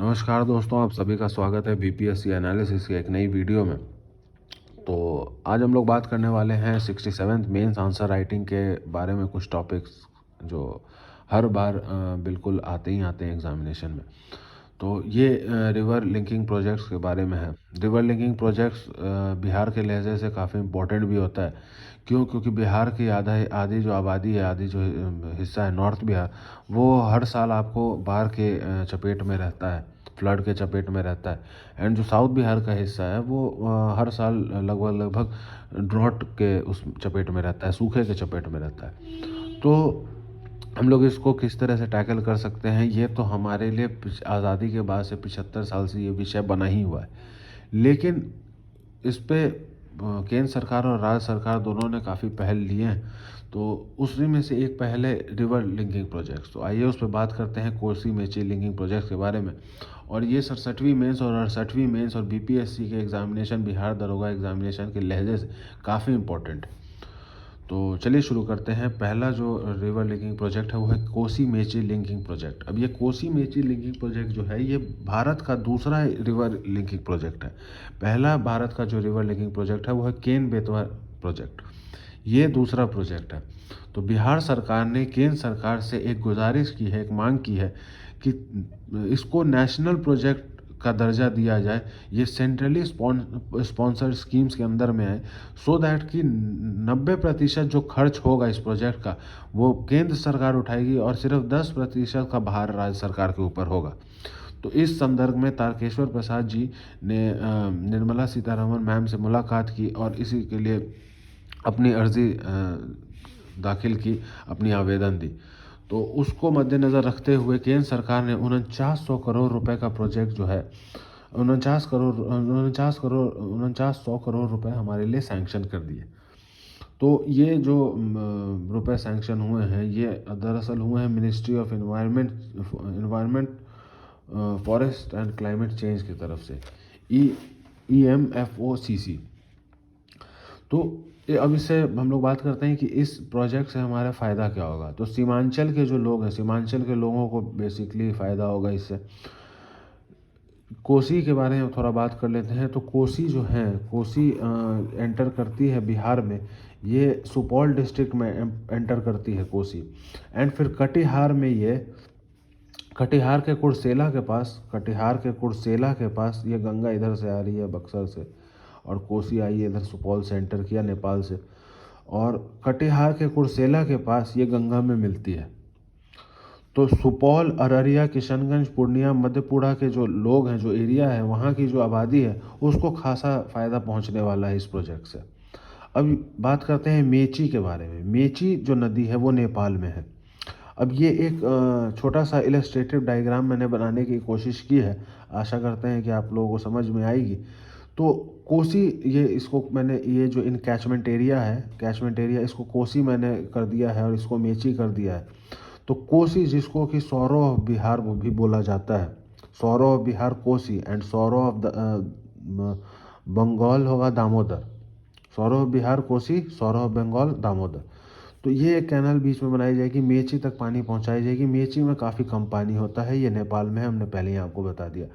नमस्कार दोस्तों, आप सभी का स्वागत है बीपीएससी एनालिसिस की एक नई वीडियो में। तो आज हम लोग बात करने वाले हैं 67th मेंस आंसर राइटिंग के बारे में, कुछ टॉपिक्स जो हर बार बिल्कुल आते ही आते हैं एग्जामिनेशन में। तो ये रिवर लिंकिंग प्रोजेक्ट्स के बारे में है। रिवर लिंकिंग प्रोजेक्ट्स बिहार के लहजे से काफ़ी इम्पोर्टेंट भी होता है। क्योंकि बिहार की आधी जो आबादी है, आधी जो हिस्सा है नॉर्थ बिहार, वो हर साल आपको बाढ़ के चपेट में रहता है, फ्लड के चपेट में रहता है। एंड जो साउथ बिहार का हिस्सा है वो हर साल लगभग ड्रॉट के उस चपेट में रहता है, सूखे के चपेट में रहता है। तो हम लोग इसको किस तरह से टैकल कर सकते हैं, ये तो हमारे लिए आज़ादी के बाद से 75 साल से ये विषय बना ही हुआ है। लेकिन इस पे केंद्र सरकार और राज्य सरकार दोनों ने काफ़ी पहल लिए हैं। तो उसी में से एक पहल है रिवर लिंकिंग प्रोजेक्ट्स। तो आइए उस पर बात करते हैं, कोसी मेची लिंकिंग प्रोजेक्ट्स के बारे में। और ये 67वीं मेंस और 68वीं मेंस और बीपीएससी के एग्जामिनेशन, बिहार दरोगा एग्जामिनेशन के लहजे से काफ़ी इंपॉर्टेंट है। तो चलिए शुरू करते हैं। पहला जो रिवर लिंकिंग प्रोजेक्ट है वो है कोसी मेची लिंकिंग प्रोजेक्ट। अब ये कोसी मेची लिंकिंग प्रोजेक्ट जो है, ये भारत का दूसरा रिवर लिंकिंग प्रोजेक्ट है। पहला भारत का जो रिवर लिंकिंग प्रोजेक्ट है वो है केन बेतवा प्रोजेक्ट। ये दूसरा प्रोजेक्ट है। तो बिहार सरकार ने केंद्र सरकार से एक गुजारिश की है, एक मांग की है कि इसको नेशनल प्रोजेक्ट का दर्जा दिया जाए, ये सेंट्रली स्पॉन्सर्ड स्कीम्स के अंदर में आए, सो दैट कि 90% जो खर्च होगा इस प्रोजेक्ट का वो केंद्र सरकार उठाएगी और सिर्फ 10% का भार राज्य सरकार के ऊपर होगा। तो इस संदर्भ में तारकेश्वर प्रसाद जी ने निर्मला सीतारमण मैम से मुलाकात की और इसी के लिए अपनी अर्जी दाखिल की, अपनी आवेदन दी। तो उसको मद्देनज़र रखते हुए केंद्र सरकार ने 4900 करोड़ रुपए का प्रोजेक्ट जो है, 49 सौ करोड़ रुपए हमारे लिए सैंक्शन कर दिए। तो ये जो रुपए सैंक्शन हुए हैं, ये दरअसल हुए हैं ministry of environment, forest and climate change की तरफ से, EMFOCC। तो अब इससे हम लोग बात करते हैं कि इस प्रोजेक्ट से हमारा फ़ायदा क्या होगा। तो सीमांचल के जो लोग हैं, सीमांचल के लोगों को बेसिकली फ़ायदा होगा इससे। कोसी के बारे में थोड़ा बात कर लेते हैं। तो कोसी जो है, कोसी एंटर करती है बिहार में, ये सुपौल डिस्ट्रिक्ट में एंटर करती है कोसी। एंड फिर कटिहार में, ये कटिहार के कुर्सेला के पास ये गंगा इधर से आ रही है बक्सर से, और कोसी आई है इधर, सुपौल से एंटर किया नेपाल से, और कटिहार के कुर्सेला के पास ये गंगा में मिलती है। तो सुपौल, अररिया, किशनगंज, पूर्णिया, मधेपुरा के जो लोग हैं, जो एरिया है, वहाँ की जो आबादी है, उसको खासा फ़ायदा पहुँचने वाला है इस प्रोजेक्ट से। अब बात करते हैं मेची के बारे में। मेची जो नदी है वो नेपाल में है। अब ये एक छोटा सा इलस्ट्रेटिव डायग्राम मैंने बनाने की कोशिश की है, आशा करते हैं कि आप लोगों को समझ में आएगी। तो कोसी, ये इसको मैंने, ये जो इन कैचमेंट एरिया है, कैचमेंट एरिया, इसको कोसी मैंने कर दिया है और इसको मेची कर दिया है। तो कोसी, जिसको कि सौरव ऑफ बिहार भी बोला जाता है, sorrow of Bihar Kosi, and sorrow of Bengal होगा Damodar. Sorrow of Bihar Kosi, sorrow of Bengal Damodar. तो ये एक कैनाल बीच में बनाई जाएगी, मेची तक पानी पहुंचाई जाएगी। मेची में काफ़ी कम पानी होता है, ये नेपाल में है, हमने पहले ही आपको बता दिया।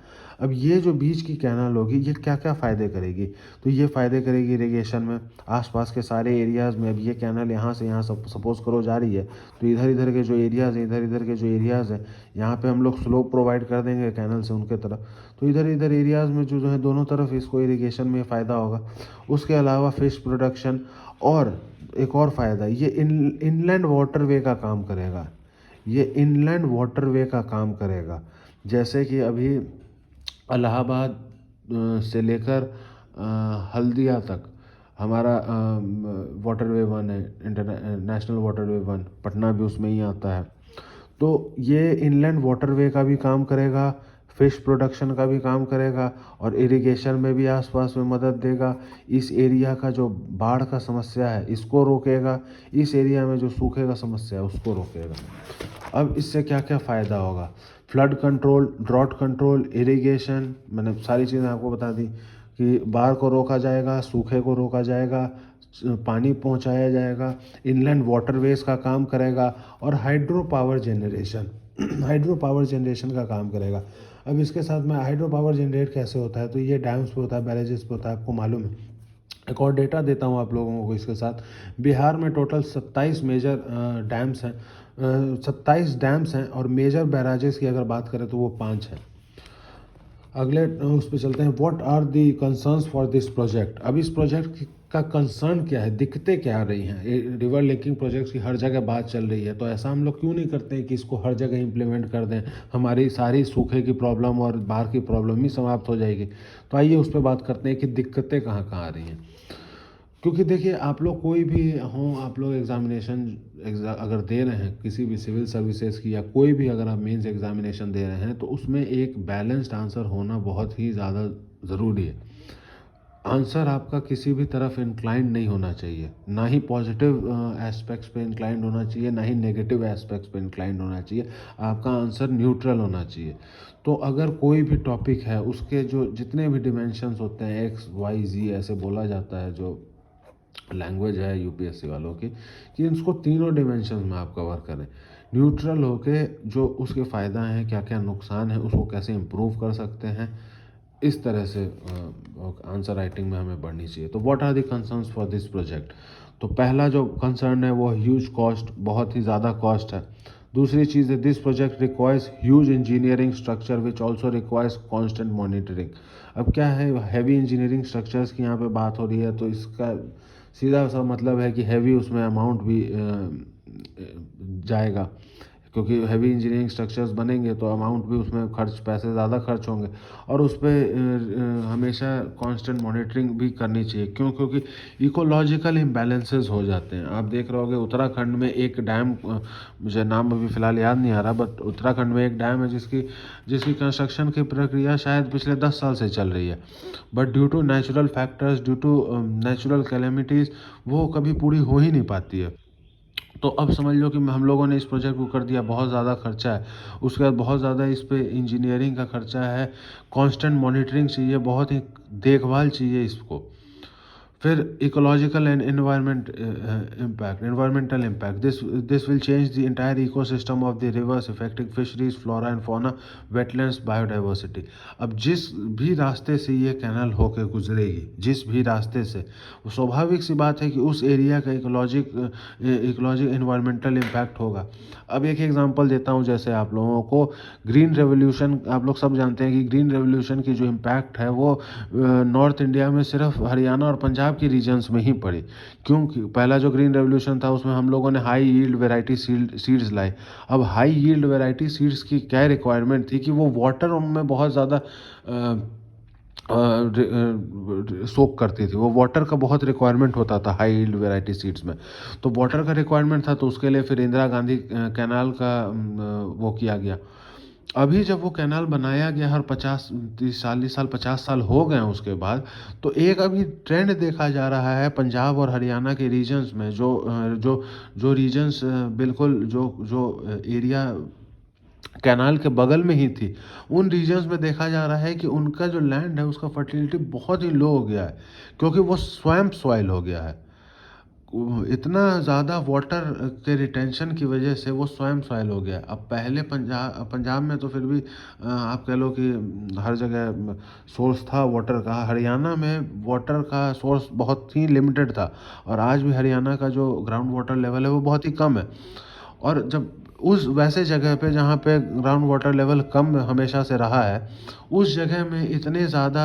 अब ये जो बीच की कैनाल होगी, ये क्या क्या फ़ायदे करेगी। तो ये फ़ायदे करेगी इरिगेशन में, आसपास के सारे एरियाज़ में। अब ये कैनाल यहाँ से यहाँ सपोज करो जा रही है, तो इधर इधर के जो एरियाज़ हैं, इधर इधर के जो एरियाज़ हैं, यहाँ पे हम लोग स्लोप प्रोवाइड कर देंगे कैनल से उनके तरफ। तो इधर इधर एरियाज़ में जो है, दोनों तरफ इसको इरिगेशन में फ़ायदा होगा। उसके अलावा फिश प्रोडक्शन, और एक और फ़ायदा, ये इनलैंड वाटरवे का काम करेगा। ये इनलैंड वाटरवे का काम करेगा। जैसे कि अभी इलाहाबाद से लेकर हल्दिया तक हमारा वाटरवे 1 है, नेशनल वाटरवे 1, पटना भी उसमें ही आता है। तो ये इनलैंड वाटरवे का भी काम करेगा, फिश प्रोडक्शन का भी काम करेगा, और इरिगेशन में भी आसपास में मदद देगा। इस एरिया का जो बाढ़ का समस्या है इसको रोकेगा, इस एरिया में जो सूखे का समस्या है उसको रोकेगा। अब इससे क्या क्या फ़ायदा होगा, flood control, drought control, irrigation, मैंने सारी चीज़ें आपको बता दी कि बाढ़ को रोका जाएगा, सूखे को रोका जाएगा, पानी पहुंचाया जाएगा, इनलैंड वाटरवेज का काम करेगा, और हाइड्रो पावर जनरेशन का काम करेगा। अब इसके साथ में हाइड्रो पावर जनरेट कैसे होता है, तो ये डैम्स पे होता है, बैरेजेस पे होता है, आपको मालूम है। एक और डेटा देता हूँ आप लोगों को इसके साथ। बिहार में टोटल 27 मेजर डैम्स हैं, 27 डैम्स हैं, और मेजर बैराजेस की अगर बात करें तो वो 5 हैं। अगले उस पर चलते हैं। What are the concerns for this project. अब इस प्रोजेक्ट का कंसर्न क्या है, दिक्कतें क्या आ रही हैं। रिवर लिंकिंग प्रोजेक्ट्स की हर जगह बात चल रही है, तो ऐसा हम लोग क्यों नहीं करते हैं कि इसको हर जगह इम्प्लीमेंट कर दें, हमारी सारी सूखे की प्रॉब्लम और बाढ़ की प्रॉब्लम ही समाप्त हो जाएगी। तो आइए उस पर बात करते हैं कि दिक्कतें कहाँ कहाँ आ रही हैं। क्योंकि देखिए, आप लोग कोई भी हों, आप लोग एग्जामिनेशन अगर दे रहे हैं किसी भी सिविल सर्विसेज की, या कोई भी अगर आप मेंस एग्जामिनेशन दे रहे हैं, तो उसमें एक बैलेंस्ड आंसर होना बहुत ही ज़्यादा ज़रूरी है। आंसर आपका किसी भी तरफ इंक्लाइंड नहीं होना चाहिए, ना ही पॉजिटिव एस्पेक्ट्स पे इंक्लाइंड होना चाहिए, ना ही नेगेटिव एस्पेक्ट्स पे इंक्लाइंड होना चाहिए। आपका आंसर न्यूट्रल होना चाहिए। तो अगर कोई भी टॉपिक है, उसके जो जितने भी डिमेंशंस होते हैं, एक्स वाई जी ऐसे बोला जाता है, जो लैंग्वेज है यूपीएससी वालों की, कि इसको तीनों डिमेंशन में आप कवर करें, न्यूट्रल होके। जो उसके फ़ायदा हैं, क्या क्या नुकसान है, उसको कैसे इम्प्रूव कर सकते हैं, इस तरह से आंसर राइटिंग में हमें बढ़नी चाहिए। तो what are the concerns for this project. तो पहला जो कंसर्न है वो ह्यूज कॉस्ट, बहुत ही ज़्यादा कॉस्ट है। दूसरी चीज़ है, this project requires huge engineering structure which also requires constant monitoring. अब क्या है, हैवी इंजीनियरिंग स्ट्रक्चर्स की यहाँ पे बात हो रही है, तो इसका सीधा सा मतलब है कि हैवी उसमें अमाउंट भी जाएगा, क्योंकि हैवी इंजीनियरिंग स्ट्रक्चर्स बनेंगे तो अमाउंट भी उसमें खर्च, पैसे ज़्यादा खर्च होंगे। और उस पर हमेशा कांस्टेंट मॉनिटरिंग भी करनी चाहिए। क्यों? क्योंकि इकोलॉजिकल इम्बैलेंसेस हो जाते हैं। आप देख रहे होगे उत्तराखंड में एक डैम, मुझे नाम अभी फ़िलहाल याद नहीं आ रहा, बट उत्तराखंड में एक डैम है जिसकी जिसकी कंस्ट्रक्शन की प्रक्रिया शायद पिछले 10 साल से चल रही है, but due to natural factors, due to natural calamities, वो कभी पूरी हो ही नहीं पाती है। तो अब समझ लो कि हम लोगों ने इस प्रोजेक्ट को कर दिया, बहुत ज़्यादा खर्चा है, उसके बाद बहुत ज़्यादा इस पे इंजीनियरिंग का खर्चा है, कांस्टेंट मॉनिटरिंग चाहिए, बहुत ही देखभाल चाहिए इसको। फिर ecological and environmental impact, this will change the entire ecosystem of the rivers, affecting fisheries, flora and fauna, wetlands, biodiversity। अब जिस भी रास्ते से ये कैनाल होकर गुजरेगी, जिस भी रास्ते से, वो स्वाभाविक सी बात है कि उस एरिया का इकोलॉजिक एनवायरमेंटल इम्पैक्ट होगा। अब एक एग्जांपल देता हूँ, जैसे आप लोगों को ग्रीन रेवोल्यूशन, आप लोग सब जानते हैं कि ग्रीन रेवोल्यूशन की जो इम्पैक्ट है वो नॉर्थ इंडिया में सिर्फ हरियाणा और पंजाब की रीजन्स में ही पड़ी। क्योंकि पहला जो ग्रीन रेवोल्यूशन था उसमें हम लोगों ने हाई यील्ड वेराइटी सीड्स लाए। अब हाई यील्ड वेराइटी सीड्स की क्या रिक्वायरमेंट थी कि वो वाटर उनमें बहुत ज़्यादा सोक करती थी, वो वाटर का बहुत रिक्वायरमेंट होता था हाई यील्ड वेराइटी सीड्स में। तो वाटर का रिक्वायरमेंट था, तो उसके लिए फिर इंदिरा गांधी कैनाल का वो किया गया। अभी जब वो कैनाल बनाया गया, हर 50 साल 50 साल हो गए हैं उसके बाद, तो एक अभी ट्रेंड देखा जा रहा है पंजाब और हरियाणा के रीजन्स में, जो रीजन्स बिल्कुल जो जो एरिया कैनाल के बगल में ही थी, उन रीजन्स में देखा जा रहा है कि उनका जो लैंड है उसका फर्टिलिटी बहुत ही लो हो गया है, क्योंकि वो स्वैम्प सॉइल हो गया है। इतना ज़्यादा वाटर के रिटेंशन की वजह से वो स्वयं सॉइल हो गया। अब पहले पंजाब में तो फिर भी आप कह लो कि हर जगह सोर्स था वाटर का। हरियाणा में वाटर का सोर्स बहुत ही लिमिटेड था, और आज भी हरियाणा का जो ग्राउंड वाटर लेवल है वो बहुत ही कम है। और जब उस वैसे जगह पे जहाँ पे ग्राउंड वाटर लेवल कम हमेशा से रहा है, उस जगह में इतने ज़्यादा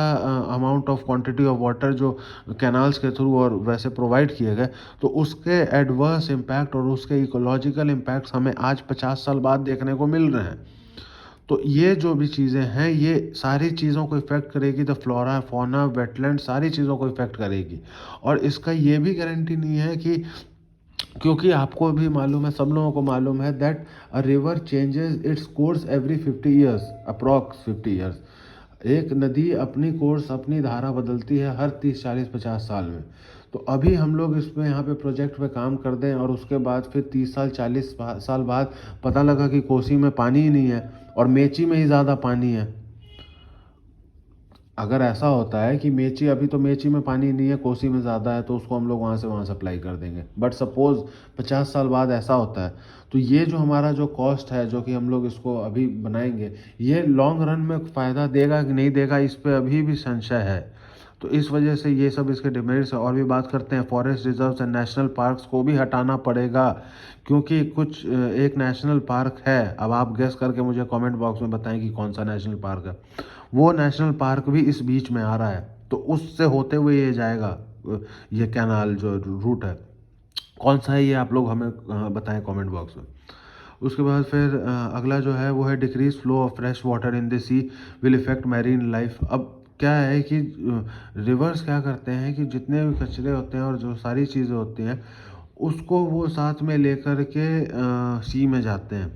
amount of quantity of water जो कैनाल्स के थ्रू और वैसे प्रोवाइड किए गए, तो उसके एडवर्स इम्पैक्ट और उसके इकोलॉजिकल इम्पैक्ट्स हमें आज 50 साल बाद देखने को मिल रहे हैं। तो ये जो भी चीज़ें हैं, ये सारी चीज़ों को इफ़ेक्ट करेगी, द फ्लोरा फौना वेटलैंड सारी चीज़ों को इफ़ेक्ट करेगी। और इसका ये भी गारंटी नहीं है कि, क्योंकि आपको भी मालूम है, सब लोगों को मालूम है that a river changes its course every 50 years, approx 50 years. एक नदी अपनी कोर्स, अपनी धारा बदलती है हर 30 40 50 साल में। तो अभी हम लोग इस पे यहाँ पे प्रोजेक्ट पे काम कर दें, और उसके बाद फिर 30 साल 40 साल बाद पता लगा कि कोसी में पानी ही नहीं है और मेची में ही ज़्यादा पानी है। अगर ऐसा होता है कि मेची, अभी तो मेची में पानी नहीं है, कोसी में ज़्यादा है, तो उसको हम लोग वहाँ से वहाँ सप्लाई कर देंगे। बट सपोज़ 50 साल बाद ऐसा होता है, तो ये जो हमारा जो कॉस्ट है, जो कि हम लोग इसको अभी बनाएंगे, ये लॉन्ग रन में फ़ायदा देगा कि नहीं देगा, इस पे अभी भी संशय है। तो इस वजह से ये सब इसके डिमेरिट्स है। और भी बात करते हैं, forest reserves and national parks को भी हटाना पड़ेगा, क्योंकि कुछ एक नेशनल पार्क है, अब आप गेस करके मुझे कमेंट बॉक्स में बताएं कि कौन सा नेशनल पार्क है। वो नेशनल पार्क भी इस बीच में आ रहा है, तो उससे होते हुए ये जाएगा, ये कैनाल जो रूट है, कौन सा है ये आप लोग हमें बताएं कमेंट बॉक्स में। उसके बाद फिर अगला जो है वो है decrease flow of fresh water in the sea will effect marine life. अब क्या है कि रिवर्स क्या करते हैं कि जितने भी कचरे होते हैं और जो सारी चीज़ें होती हैं, उसको वो साथ में लेकर के सी में जाते हैं।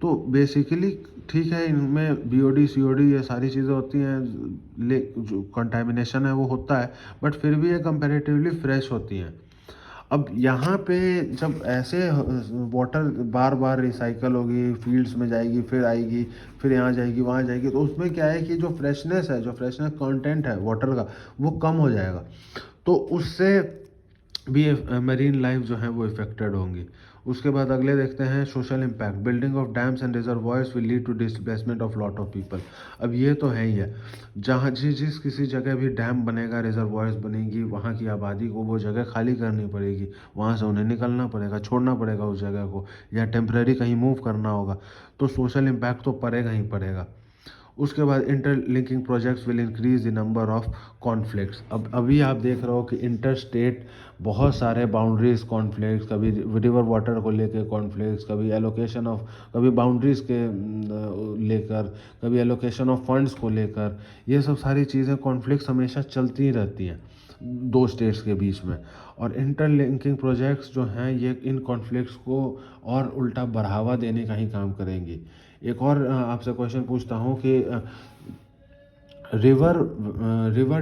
तो बेसिकली ठीक है, इनमें बीओडी सीओडी ये सारी चीज़ें होती हैं, ले जो कंटामिनेशन है वो होता है, बट फिर भी ये कंपैरेटिवली फ्रेश होती हैं। अब यहाँ पे जब ऐसे वाटर बार बार रिसाइकल होगी, फील्ड्स में जाएगी, फिर आएगी, फिर यहाँ जाएगी, वहाँ जाएगी, तो उसमें क्या है कि जो फ्रेशनेस है, जो फ्रेशनेस कंटेंट है वाटर का, वो कम हो जाएगा। तो उससे भी मरीन लाइफ जो है वो इफेक्टेड होंगी। उसके बाद अगले देखते हैं social impact, building of dams and reservoirs will lead to displacement of lot of people. अब ये तो है ही है, जहाँ जिस किसी जगह भी डैम बनेगा, रिजर्वॉयर्स बनेंगी, वहाँ की आबादी को वो जगह खाली करनी पड़ेगी, वहाँ से उन्हें निकलना पड़ेगा, छोड़ना पड़ेगा उस जगह को, या टेम्प्रेरी कहीं मूव करना होगा, तो सोशल इम्पैक्ट तो पड़ेगा ही पड़ेगा। उसके बाद interlinking projects will increase the number of conflicts. अब अभी आप देख रहे हो कि इंटर स्टेट बहुत सारे बाउंड्रीज कॉन्फ्लिक्ट्स, कभी रिवर वाटर को लेकर कॉन्फ्लिक्ट्स, कभी एलोकेशन ऑफ, कभी बाउंड्रीज के लेकर, कभी एलोकेशन ऑफ फंड्स को लेकर, ये सब सारी चीज़ें कॉन्फ्लिक्ट्स हमेशा चलती रहती हैं दो स्टेट्स के बीच में। और इंटरलिंकिंग प्रोजेक्ट्स जो हैं ये इन कॉन्फ्लिक्ट्स को और उल्टा बढ़ावा देने का ही काम करेंगी। एक और आपसे क्वेश्चन पूछता हूँ कि रिवर रिवर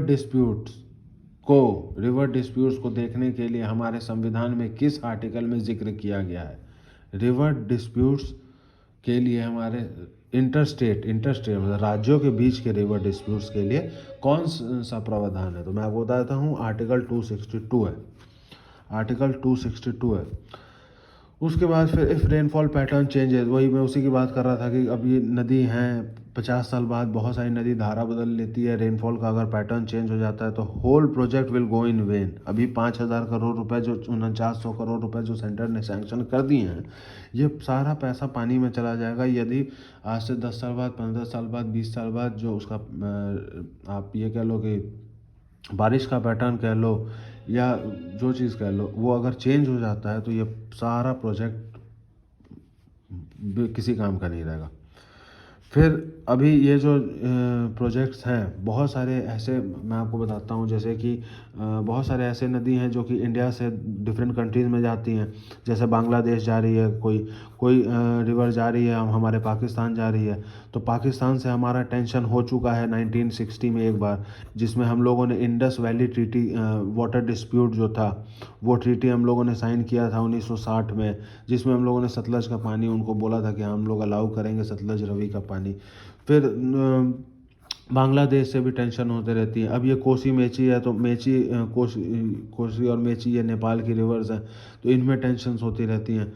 डिस्प्यूट्स को देखने के लिए हमारे संविधान में किस आर्टिकल में जिक्र किया गया है? रिवर डिस्प्यूट्स के लिए हमारे इंटरस्टेट मतलब राज्यों के बीच के रिवर डिस्प्यूट्स के लिए कौन सा प्रावधान है? तो मैं आपको बताता हूँ, आर्टिकल 262 है, आर्टिकल 262 है। उसके बाद फिर इफ़ रेनफॉल पैटर्न चेंजेस, वही मैं उसी की बात कर रहा था कि अब ये नदी हैं, 50 साल बाद बहुत सारी नदी धारा बदल लेती है, रेनफॉल का अगर पैटर्न चेंज हो जाता है तो whole project will go in vain. अभी 5,000 करोड़ रुपए, जो 4900 करोड़ रुपए जो सेंटर ने सैंक्शन कर दिए हैं, ये सारा पैसा पानी में चला जाएगा। यदि आज से 10 साल बाद, 15 साल बाद, 20 साल बाद जो उसका आप ये कह लो कि बारिश का पैटर्न कह लो या जो चीज़ कह लो, वो अगर चेंज हो जाता है तो ये सारा प्रोजेक्ट किसी काम का नहीं रहेगा। फिर अभी ये जो प्रोजेक्ट्स हैं, बहुत सारे ऐसे मैं आपको बताता हूँ, जैसे कि बहुत सारे ऐसे नदी हैं जो कि इंडिया से डिफरेंट कंट्रीज़ में जाती हैं। जैसे बांग्लादेश जा रही है, कोई रिवर जा रही है, हमारे पाकिस्तान जा रही है। तो पाकिस्तान से हमारा टेंशन हो चुका है 1960 में एक बार, जिसमें हम लोगों ने Indus valley treaty, water dispute जो था, वो ट्रीटी हम लोगों ने साइन किया था 1960 में, जिसमें हम लोगों ने सतलज का पानी उनको बोला था कि हम लोग अलाउ करेंगे सतलज रवि का पानी। फिर बांग्लादेश से भी टेंशन होते रहती है। अब ये कोसी मेची है, तो कोसी और मेची ये नेपाल की रिवर्स हैं, तो इनमें टेंशन्स होती रहती हैं।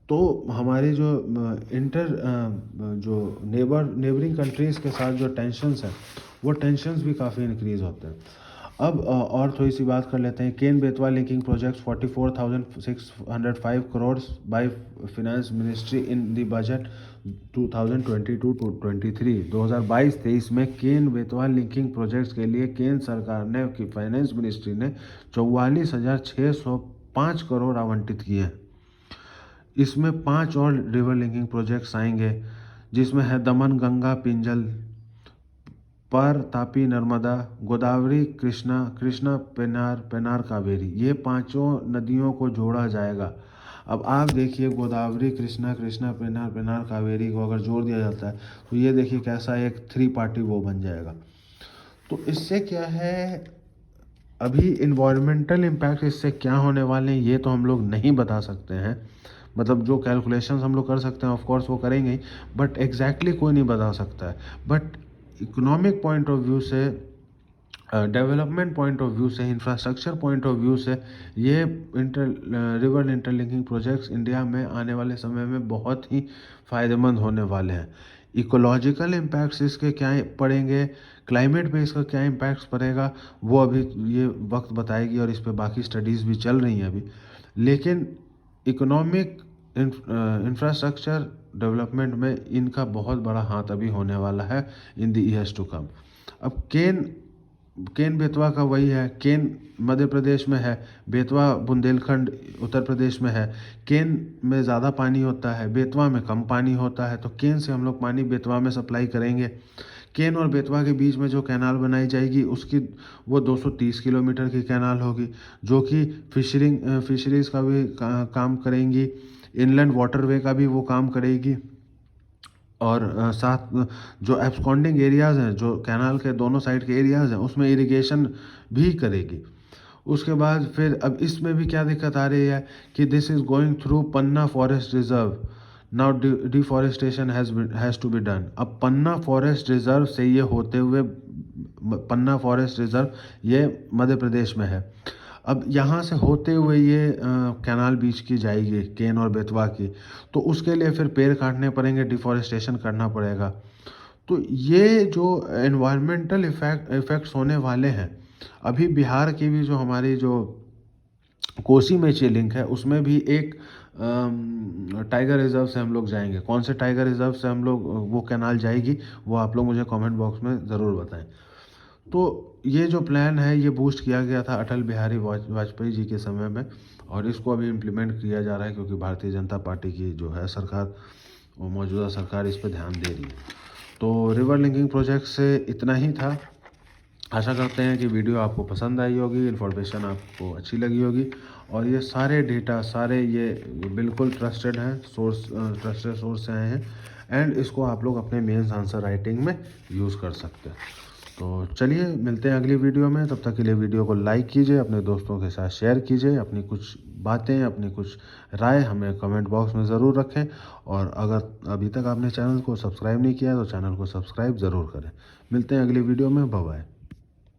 तो हमारी जो जो नेबरिंग कंट्रीज़ के साथ जो टेंशन्स हैं, वो टेंशन्स भी काफ़ी इंक्रीज़ होते हैं। अब और थोड़ी सी बात कर लेते हैं, Ken Betwa linking projects 44,605 crore by finance ministry in the budget 2022-23। 2022-23 में केन बेतवा लिंकिंग प्रोजेक्ट्स के लिए केंद्र सरकार ने की फाइनेंस मिनिस्ट्री ने 44,605 करोड़ आवंटित किए हैं। इसमें 5 और रिवर लिंकिंग प्रोजेक्ट्स आएंगे, जिसमें है दमन गंगा पिंजल, पर तापी नर्मदा, गोदावरी कृष्णा पेनार कावेरी, ये पांचों नदियों को जोड़ा जाएगा। अब आप देखिए, गोदावरी कृष्णा पेनार कावेरी को अगर जोड़ दिया जाता है तो ये देखिए कैसा एक 3 पार्टी वो बन जाएगा। तो इससे क्या है, अभी इन्वायरमेंटल इम्पैक्ट इससे क्या होने वाले हैं ये तो हम लोग नहीं बता सकते हैं। मतलब जो कैलकुलेशंस हम लोग कर सकते हैं ऑफ कोर्स वो करेंगे ही, बट एग्जैक्टली कोई नहीं बता सकता है। But economic point of view से डेवलपमेंट पॉइंट ऑफ व्यू से, इंफ्रास्ट्रक्चर पॉइंट ऑफ व्यू से ये रिवर इंटरलिंकिंग प्रोजेक्ट्स इंडिया में आने वाले समय में बहुत ही फ़ायदेमंद होने वाले हैं। इकोलॉजिकल इम्पैक्ट्स इसके क्या पड़ेंगे, क्लाइमेट पे इसका क्या इम्पैक्ट्स पड़ेगा, वो अभी ये वक्त बताएगी और इस पे बाकी स्टडीज़ भी चल रही हैं अभी। लेकिन इकोनॉमिक इंफ्रास्ट्रक्चर डेवलपमेंट में इनका बहुत बड़ा हाथ अभी होने वाला है in the years to come. अब केन बेतवा का वही है, केन मध्य प्रदेश में है, बेतवा बुंदेलखंड उत्तर प्रदेश में है। केन में ज़्यादा पानी होता है, बेतवा में कम पानी होता है, तो केन से हम लोग पानी बेतवा में सप्लाई करेंगे। केन और बेतवा के बीच में जो कैनाल बनाई जाएगी उसकी वो 230 किलोमीटर की कैनाल होगी, जो कि फिशरीज़ का भी काम करेंगी, इनलैंड वाटरवे का भी वो काम करेगी। और साथ जो एब्सकॉन्डिंग एरियाज़ हैं, जो कैनाल के दोनों साइड के एरियाज़ हैं, उसमें इरिगेशन भी करेगी। उसके बाद फिर अब इसमें भी क्या दिक्कत आ रही है कि this is going through Panna forest reserve. Now deforestation has to be done. अब पन्ना फॉरेस्ट रिजर्व से ये होते हुए, पन्ना फॉरेस्ट रिजर्व ये मध्य प्रदेश में है। अब यहाँ से होते हुए ये कैनाल बीच की जाएगी, केन और बेतवा की, तो उसके लिए फिर पेड़ काटने पड़ेंगे, डिफॉरेस्टेशन करना पड़ेगा। तो ये जो एनवायरमेंटल इफ़ेक्ट्स होने वाले हैं, अभी बिहार की भी जो हमारी जो कोसी मेची लिंक है उसमें भी एक टाइगर रिजर्व से हम लोग जाएंगे। कौन से टाइगर रिजर्व से हम लोग वो कैनाल जाएगी, वो आप लोग मुझे कमेंट बॉक्स में ज़रूर बताएं। तो ये जो प्लान है ये बूस्ट किया गया था अटल बिहारी वाजपेयी जी के समय में, और इसको अभी इम्प्लीमेंट किया जा रहा है क्योंकि भारतीय जनता पार्टी की जो है सरकार, वो मौजूदा सरकार इस पर ध्यान दे रही है। तो रिवर लिंकिंग प्रोजेक्ट से इतना ही था। आशा करते हैं कि वीडियो आपको पसंद आई होगी, इन्फॉर्मेशन आपको अच्छी लगी होगी, और ये सारे डेटा सारे ये बिल्कुल ट्रस्टेड हैं, ट्रस्टेड सोर्स से आए हैं, एंड इसको आप लोग अपने मेंस आंसर राइटिंग में यूज़ कर सकते हैं। तो चलिए मिलते हैं अगली वीडियो में, तब तक के लिए वीडियो को लाइक कीजिए, अपने दोस्तों के साथ शेयर कीजिए, अपनी कुछ बातें, अपनी कुछ राय हमें कमेंट बॉक्स में ज़रूर रखें, और अगर अभी तक आपने चैनल को सब्सक्राइब नहीं किया तो चैनल को सब्सक्राइब ज़रूर करें। मिलते हैं अगली वीडियो में, बाय बाय।